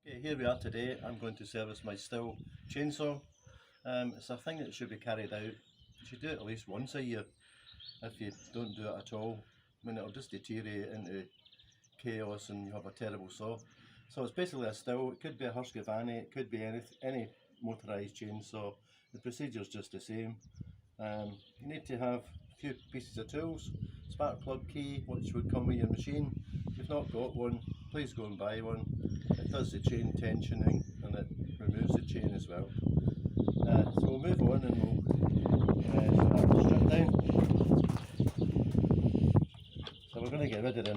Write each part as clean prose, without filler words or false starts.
Okay, here we are today. I'm going to service my Stihl chainsaw. It's a thing that should be carried out. You should do it at least once a year. If you don't do it at all, I mean, it'll just deteriorate into chaos and you have a terrible saw. So it's basically a Stihl. It could be a Husqvarna, it could be any motorised chainsaw. The procedure is just the same. You need to have a few pieces of tools, spark plug key, which would come with your machine. If you've not got one, please go and buy one. It does the chain tensioning and it removes the chain as well. So we'll move on and we'll strip down. So we're going to get rid of the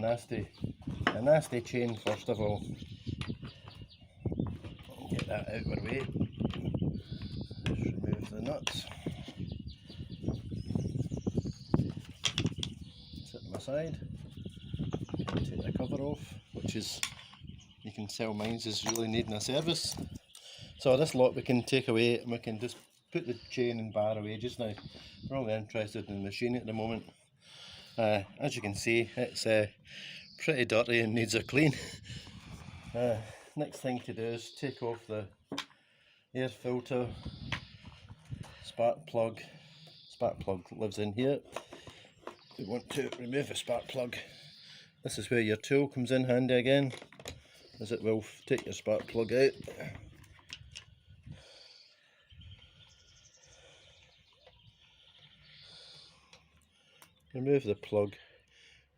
nasty chain first of all. Get that out of our way. Just remove the nuts. Set them aside. Take the cover off, which is, you can tell mine's is really needing a service. So this lot we can take away and we can just put the chain and bar away just now. We're only interested in the machine at the moment. As you can see, it's pretty dirty and needs a clean. Next thing to do is take off the air filter, spark plug. Spark plug lives in here. We want to remove the spark plug. This is where your tool comes in handy again, as it will take your spark plug out. Remove the plug,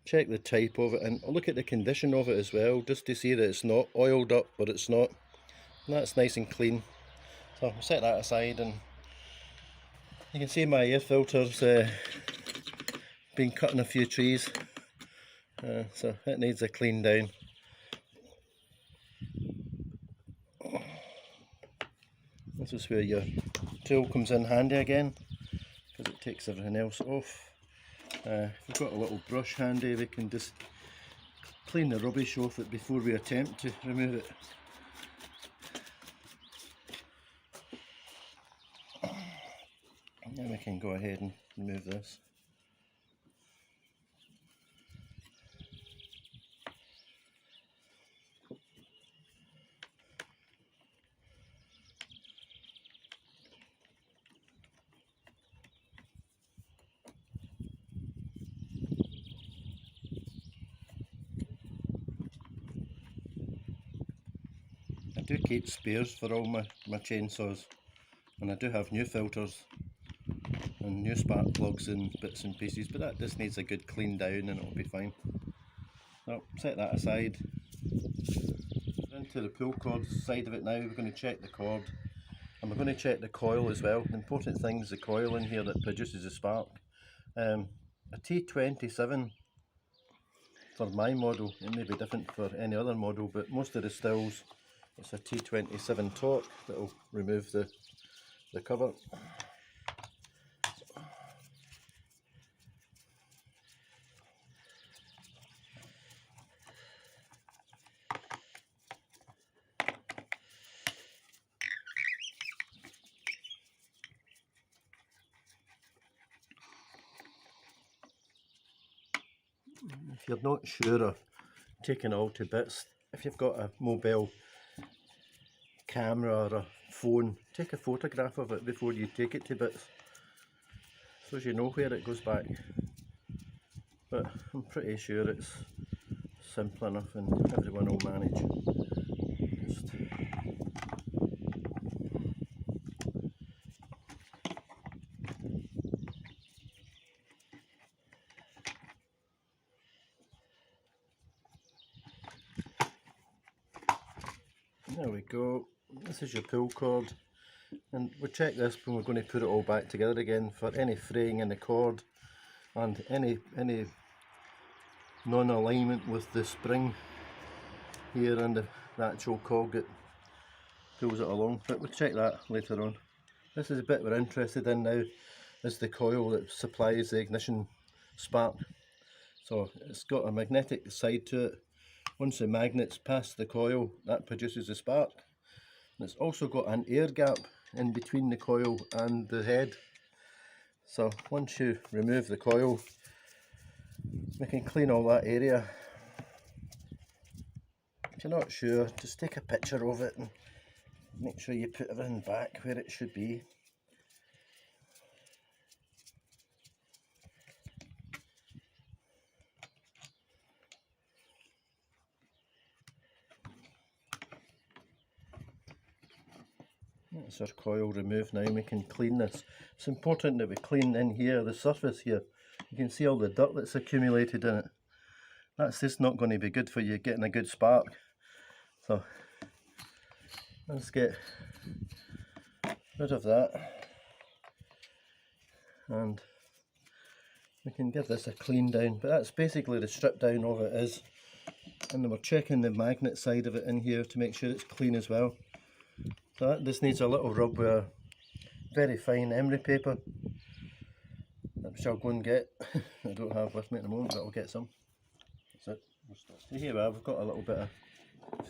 check the type of it and look at the condition of it as well, just to see that it's not oiled up, but it's not. And that's nice and clean. So I'll set that aside, and you can see my air filter's been cutting a few trees, so it needs a clean down. This is where your tool comes in handy again, because it takes everything else off. If we've got a little brush handy, we can just clean the rubbish off it before we attempt to remove it. And then we can go ahead and remove this. I do keep spares for all my chainsaws, and I do have new filters and new spark plugs and bits and pieces, but that just needs a good clean down and it'll be fine. So set that aside. Into the pull cord side of it now. We're going to check the cord and we're going to check the coil as well. The important thing is the coil in here that produces the spark. A T27 for my model, it may be different for any other model, but most of the Stihls, it's a T27 torque that will remove the cover. If you're not sure of taking it all to bits, if you've got a mobile camera or a phone, take a photograph of it before you take it to bits, so as you know where it goes back. But I'm pretty sure it's simple enough and everyone will manage. There we go. This is your pull cord, and we'll check this when we're going to put it all back together again for any fraying in the cord and any non-alignment with the spring here and the actual cog that pulls it along, but we'll check that later on. This is the bit we're interested in now, is the coil that supplies the ignition spark. So it's got a magnetic side to it. Once the magnets pass the coil, that produces the spark. And it's also got an air gap in between the coil and the head. So once you remove the coil, we can clean all that area If you're not sure, just take a picture of it and make sure you put everything back where it should be. That's our coil removed now, and we can clean this. It's important that we clean in here, the surface here. You can see all the dirt that's accumulated in it. That's just not going to be good for you getting a good spark. So let's get rid of that, and we can give this a clean down. But that's basically the strip down of it is, and then we're checking the magnet side of it in here to make sure it's clean as well. So that just needs a little rub with a very fine emery paper, which I'll go and get. I don't have with me at the moment, but I'll get some. That's it. So here we are, we've got a little bit of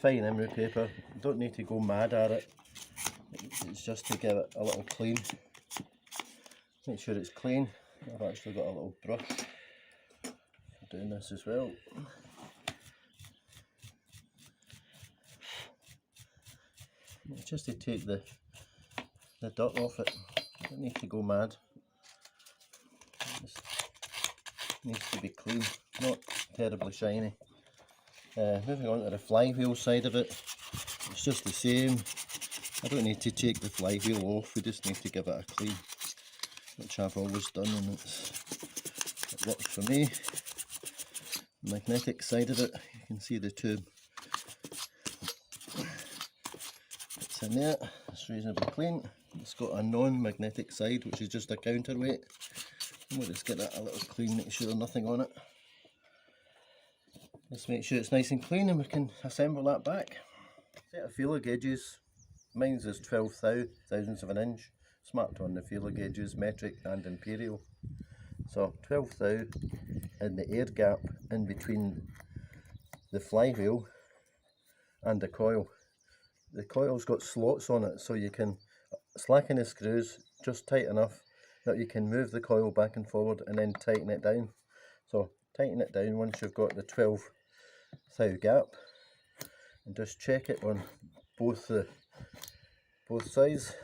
fine emery paper. You don't need to go mad at it. It's just to give it a little clean. Make sure it's clean. I've actually got a little brush for doing this as well. Just to take the dirt off it. You don't need to go mad. It needs to be clean, not terribly shiny. Moving on to the flywheel side of it, it's just the same. I don't need to take the flywheel off, we just need to give it a clean, which I've always done, and it works for me. The magnetic side of it, you can see the tube. It's in there, it's reasonably clean. It's got a non-magnetic side, which is just a counterweight. And we'll just get that a little clean, make sure there's nothing on it. Just make sure it's nice and clean, and we can assemble that back. Set of feeler gauges. Mine's is 12 thousandths of an inch. It's marked on the feeler gauges, metric and imperial. So 12 thou in the air gap in between the flywheel and the coil. The coil's got slots on it, so you can slacken the screws just tight enough that you can move the coil back and forward and then tighten it down. So tighten it down once you've got the 12 thou gap, and just check it on both sides.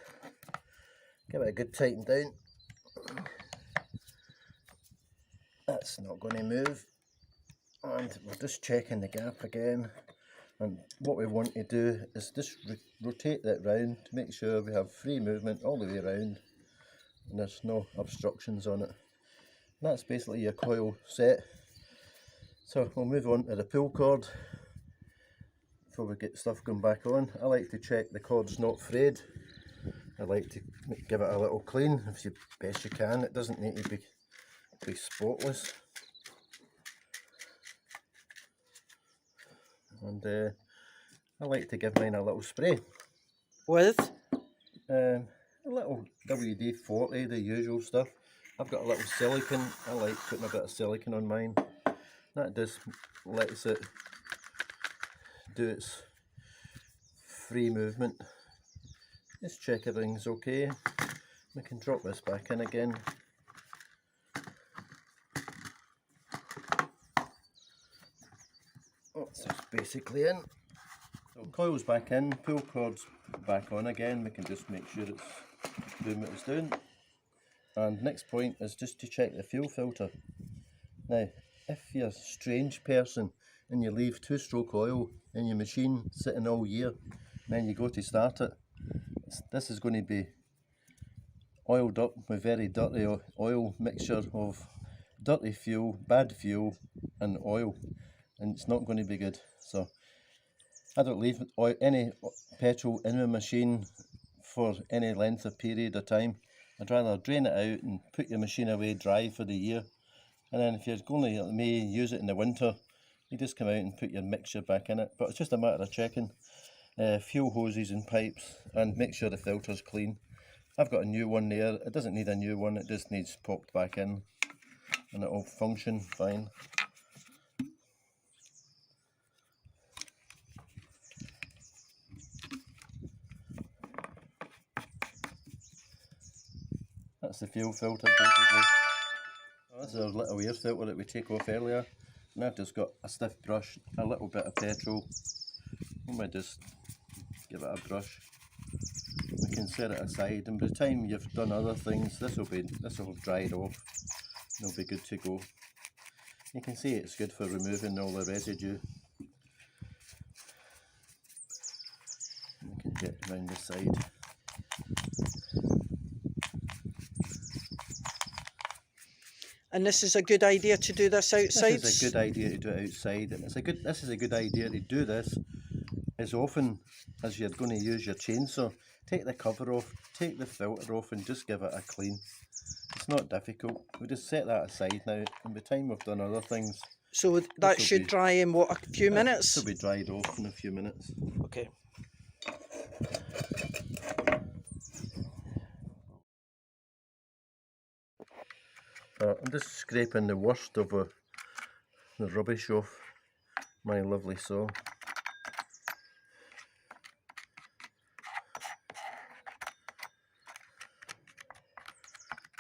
Give it a good tighten down. That's not going to move, and we're just checking the gap again. And what we want to do is just rotate that round to make sure we have free movement all the way around and there's no obstructions on it. And that's basically your coil set. So we'll move on to the pull cord before we get stuff going back on. I like to check the cord's not frayed. I like to give it a little clean if you best you can. It doesn't need to be spotless. And I like to give mine a little spray. With? A little WD-40, the usual stuff. I've got a little silicone. I like putting a bit of silicone on mine. That just lets it do its free movement. Just check everything's okay. We can drop this back in again. That's basically in. So coil's back in, pull cord's back on again. We can just make sure it's doing what it's doing. And next point is just to check the fuel filter. Now, if you're a strange person and you leave 2-stroke oil in your machine sitting all year, and then you go to start it, this is going to be oiled up with very dirty oil mixture of dirty fuel, bad fuel and oil, and it's not going to be good. So I don't leave any petrol in my machine for any length of period of time. I'd rather drain it out and put your machine away dry for the year, and then if you're going to, like me, use it in the winter, you just come out and put your mixture back in it. But it's just a matter of checking fuel hoses and pipes and make sure the filter's clean. I've got a new one there. It doesn't need a new one, it just needs popped back in and it'll function fine. That's the fuel filter basically. This is our little air filter that we take off earlier, and I've just got a stiff brush, a little bit of petrol, We might just give it a brush. We can set it aside, and by the time you've done other things, this will have dried off. It'll be good to go. You can see it's good for removing all the residue. We can get around the side. And this is a good idea to do this outside? This is a good idea to do it outside, and this is a good idea to do this as often as you're going to use your chainsaw. Take the cover off, take the filter off, and just give it a clean. It's not difficult. We just set that aside now, and by the time we've done other things. So that should dry in what, a few minutes? This will be dried off in a few minutes. Okay. I'm just scraping the worst of the rubbish off my lovely saw.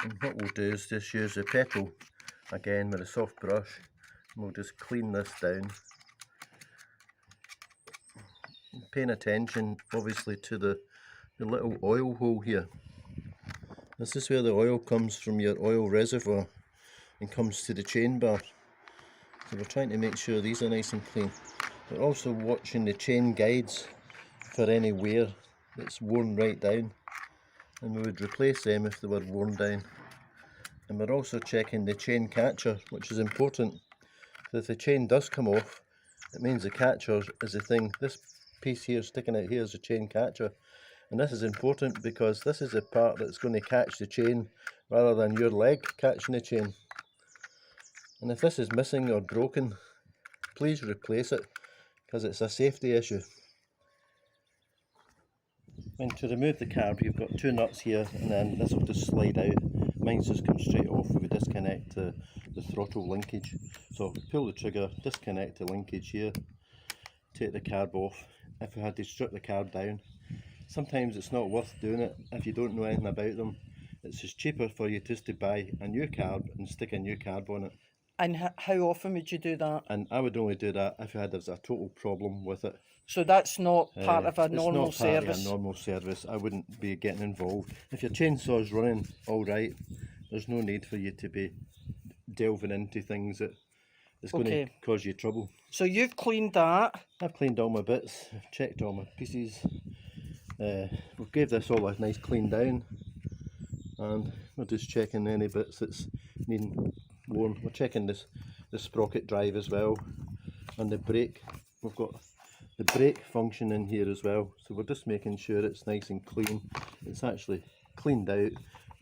And what we'll do is just use the petal again with a soft brush, and we'll just clean this down. Paying attention obviously to the little oil hole here. This is where the oil comes from your oil reservoir and comes to the chain bar. So we're trying to make sure these are nice and clean. We're also watching the chain guides for any wear that's worn right down, and we would replace them if they were worn down. And we're also checking the chain catcher, which is important. So if the chain does come off, it means the catcher is the thing. This piece here sticking out here is a chain catcher. And this is important because this is the part that's going to catch the chain rather than your leg catching the chain. And if this is missing or broken, please replace it because it's a safety issue. And to remove the carb, you've got two nuts here, and then this will just slide out. Mine's just come straight off. We would disconnect the throttle linkage. So pull the trigger, disconnect the linkage here, take the carb off. If we had to strip the carb down, sometimes it's not worth doing it if you don't know anything about them. It's just cheaper for you just to buy a new carb and stick a new carb on it. And how often would you do that? And I would only do that if there's a total problem with it. So that's not part of a normal service? It's not part of a normal service. I wouldn't be getting involved. If your chainsaw's running all right, there's no need for you to be delving into things that is going to cause you trouble. So you've cleaned that? I've cleaned all my bits, I've checked all my pieces. We gave this all a nice clean down, and we're just checking any bits that's needing worn. We're checking the sprocket drive as well, and the brake. We've got the brake function in here as well, so we're just making sure it's nice and clean. It's actually cleaned out,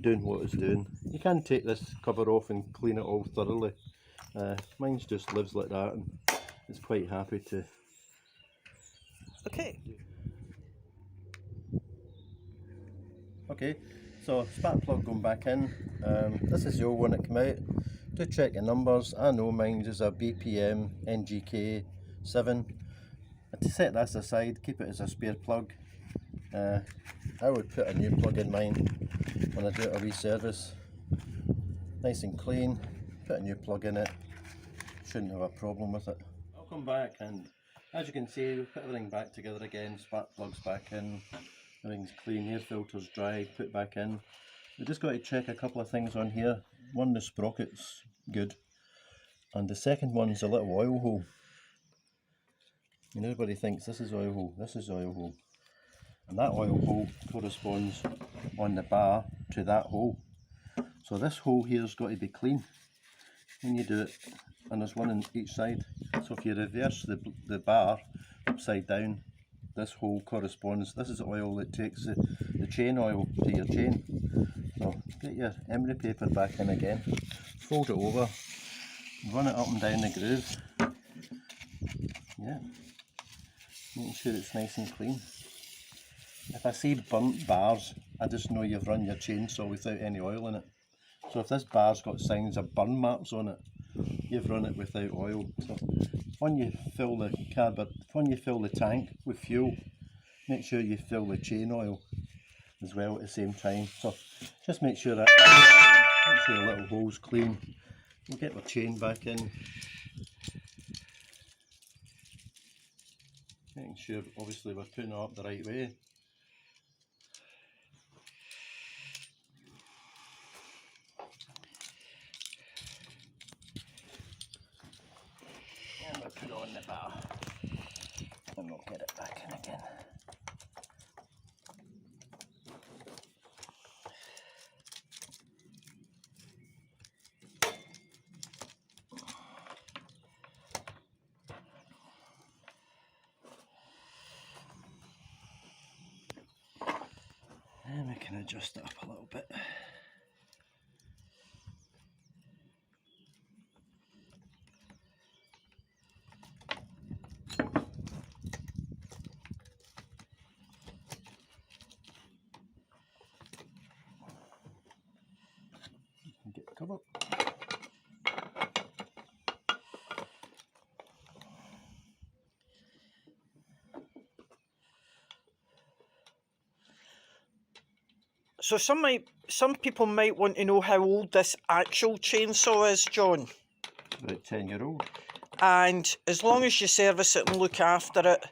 doing what it's doing. You can take this cover off and clean it all thoroughly. Mine just lives like that, and it's quite happy to. Okay, so spark plug going back in. This is the old one that came out. Do check the numbers. I know mine is a BPM NGK 7. And to set this aside, keep it as a spare plug. I would put a new plug in mine when I do a wee service. Nice and clean. Put a new plug in it. Shouldn't have a problem with it. I'll come back, and as you can see, we've put everything back together again. Spark plugs back in. Everything's clean. Air filter's dry. Put back in. We just got to check a couple of things on here. One, the sprocket's good, and the second one's a little oil hole. And everybody thinks this is oil hole, this is oil hole, and that oil hole corresponds on the bar to that hole. So this hole here's got to be clean when you do it, and there's one on each side. So if you reverse the bar upside down, this hole corresponds. This is oil that takes the chain oil to your chain. So get your emery paper back in again, fold it over, run it up and down the groove. Yeah, making sure it's nice and clean. If I see burnt bars, I just know you've run your chainsaw without any oil in it. So if this bar's got signs of burn marks on it, you've run it without oil. So when you fill the tank with fuel, make sure you fill the chain oil as well at the same time. So just make sure that the little hole's clean. We'll get the chain back in. Making sure obviously we're putting it up the right way. And we'll put it on the bar. And we'll get it back in again. And we can adjust it up a little bit. Get the cover. So some people might want to know how old this actual chainsaw is, John. About 10-year-old. And as long as you service it and look after it.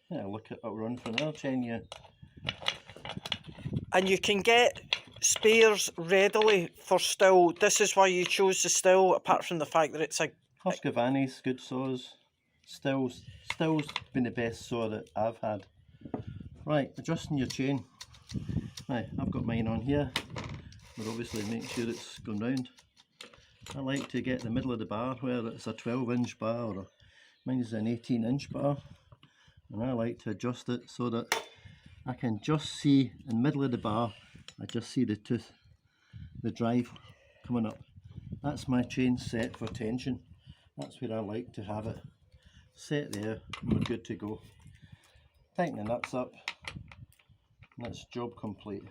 Yeah, look at it run for another 10 years. And you can get spares readily for Still. This is why you chose the Still, apart from the fact that it's a... Husqvarna's good saws. Still's been the best saw that I've had. Right, adjusting your chain. Right, I've got mine on here. But obviously make sure it's going round. I like to get the middle of the bar, whether it's a 12-inch bar or mine's an 18-inch bar. And I like to adjust it so that I can just see in the middle of the bar, I just see the tooth, the drive coming up. That's my chain set for tension. That's where I like to have it. Set there and we're good to go. Tighten the nuts up. And that's job complete.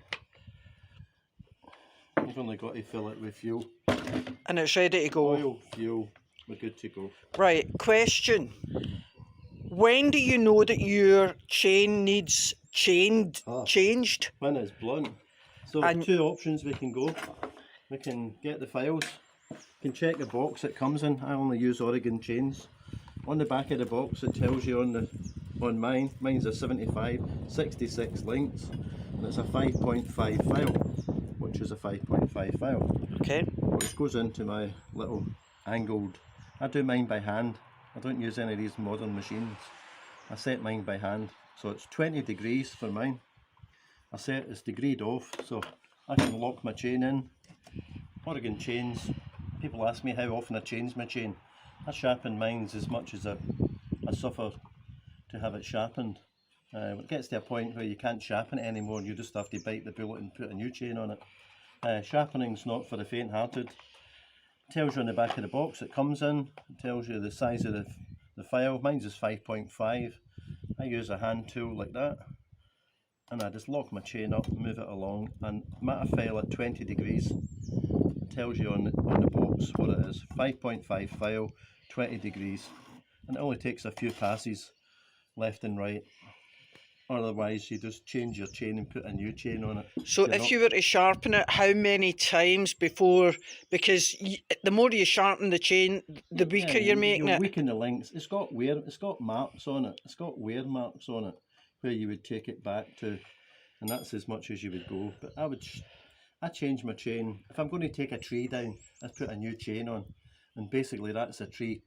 You've only got to fill it with fuel. And it's ready to go. Oil, fuel, we're good to go. Right, question. When do you know that your chain needs changed? When it's blunt. So And- two options we can go. We can get the files. We can check the box it comes in. I only use Oregon chains. On the back of the box it tells you on mine's a 75, 66 lengths, and it's a 5.5 file, which is a 5.5 file. Okay. Which goes into my little angled, I do mine by hand. I don't use any of these modern machines. I set mine by hand. So it's 20 degrees for mine. I set it's degreed off so I can lock my chain in. Oregon chains, people ask me how often I change my chain. I sharpen mine as much as I suffer to have it sharpened. It gets to a point where you can't sharpen it anymore and you just have to bite the bullet and put a new chain on it. Sharpening's not for the faint-hearted. It tells you on the back of the box it comes in. It tells you the size of the file. Mine's is 5.5. I use a hand tool like that and I just lock my chain up, move it along, and mat a file at 20 degrees. It tells you on the box what it is. 5.5 file, 20 degrees, and it only takes a few passes left and right. Otherwise you just change your chain and put a new chain on it. So if you were to sharpen it, how many times before, because the more you sharpen the chain, the weaker you're making it. Weaken the links. It's got marks on it. It's got wear marks on it where you would take it back to, and that's as much as you would go. But I change my chain. If I'm going to take a tree down, I put a new chain on, and basically that's a tree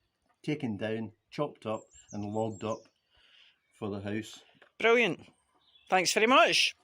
taken down, chopped up and logged up for the house. Brilliant. Thanks very much.